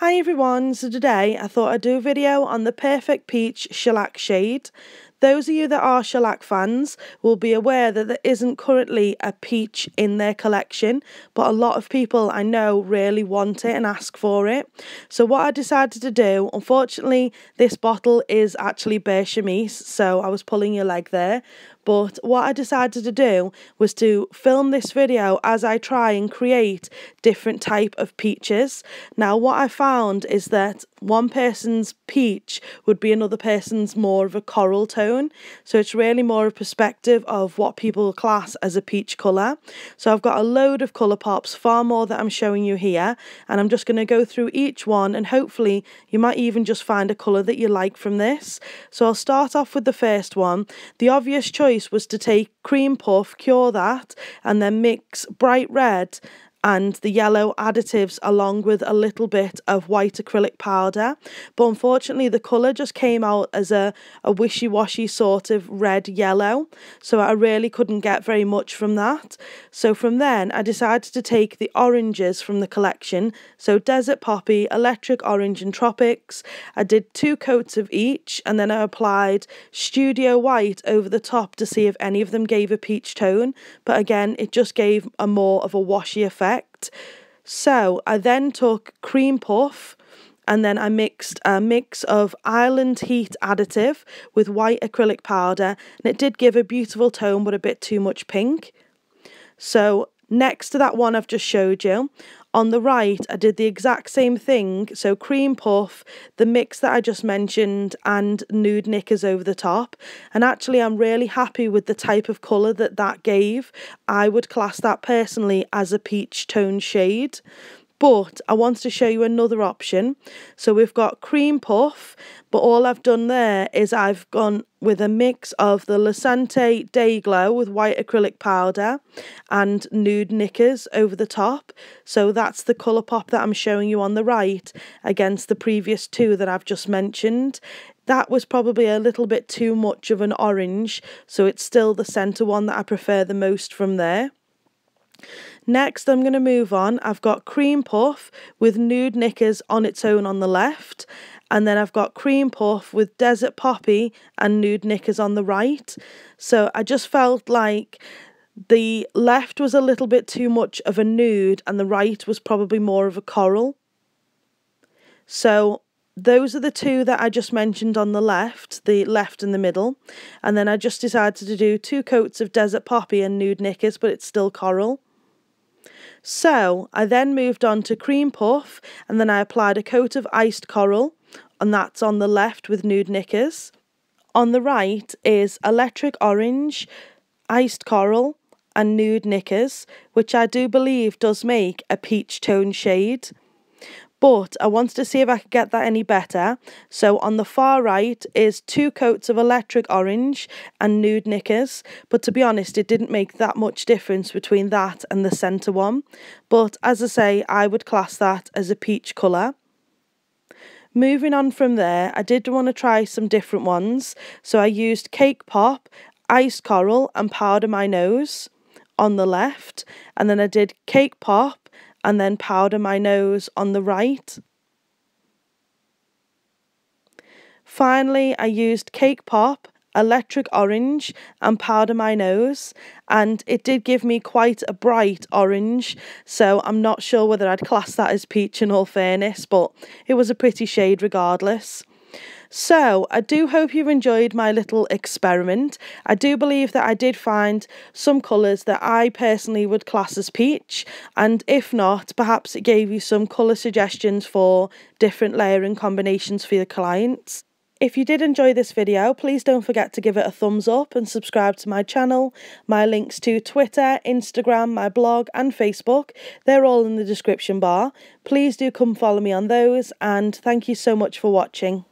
Hi everyone, so today I thought I'd do a video on the Perfect Peach Shellac shade. Those of you that are shellac fans will be aware that there isn't currently a peach in their collection, but a lot of people I know really want it and ask for it. So what I decided to do, unfortunately this bottle is actually bear chemise, so I was pulling your leg there. But what I decided to do was to film this video as I try and create different type of peaches. Now what I found is that one person's peach would be another person's more of a coral tone. So it's really more a perspective of what people class as a peach colour. So I've got a load of colour pops, far more that I'm showing you here. And I'm just going to go through each one and hopefully you might even just find a colour that you like from this. So I'll start off with the first one. The obvious choice was to take cream puff, cure that, and then mix bright red and the yellow additives along with a little bit of white acrylic powder, but unfortunately the colour just came out as a wishy-washy sort of red yellow, so I really couldn't get very much from that. So from then I decided to take the oranges from the collection, so Desert Poppy, Electric Orange and Tropics. I did 2 coats of each and then I applied Studio White over the top to see if any of them gave a peach tone, but again it just gave a more of a washy effect. So I then took cream puff and then I mixed a mix of Island Heat additive with white acrylic powder, and it did give a beautiful tone but a bit too much pink. So next to that one I've just showed you, on the right I did the exact same thing, so cream puff, the mix that I just mentioned and nude knickers over the top, and actually I'm really happy with the type of colour that gave. I would class that personally as a peach tone shade. But I want to show you another option. So we've got cream puff, but all I've done there is I've gone with a mix of the Lusante Day Glow with white acrylic powder and nude knickers over the top. So that's the colour pop that I'm showing you on the right against the previous 2 that I've just mentioned. That was probably a little bit too much of an orange, so it's still the centre one that I prefer the most from there. Next I'm going to move on. I've got cream puff with nude knickers on its own on the left, and then I've got cream puff with Desert Poppy and nude knickers on the right. So I just felt like the left was a little bit too much of a nude and the right was probably more of a coral. So those are the 2 that I just mentioned on the left and the middle, and then I just decided to do 2 coats of Desert Poppy and nude knickers, but it's still coral. So I then moved on to cream puff and then I applied a coat of iced coral, and that's on the left with nude knickers. On the right is electric orange, iced coral and nude knickers, which I do believe does make a peach tone shade. But I wanted to see if I could get that any better. So on the far right is 2 coats of electric orange and nude knickers. But to be honest, it didn't make that much difference between that and the centre one. But as I say, I would class that as a peach colour. Moving on from there, I did want to try some different ones. So I used Cake Pop, Iced Coral and Powder My Nose on the left. And then I did Cake Pop and then Powder My Nose on the right. Finally, I used Cake Pop, Electric Orange and Powder My Nose, and it did give me quite a bright orange, so I'm not sure whether I'd class that as peach in all fairness, but it was a pretty shade regardless. So I do hope you've enjoyed my little experiment. I do believe that I did find some colours that I personally would class as peach, and if not, perhaps it gave you some colour suggestions for different layering combinations for your clients. If you did enjoy this video, please don't forget to give it a thumbs up and subscribe to my channel. My links to Twitter, Instagram, my blog and Facebook, they're all in the description bar. Please do come follow me on those, and thank you so much for watching.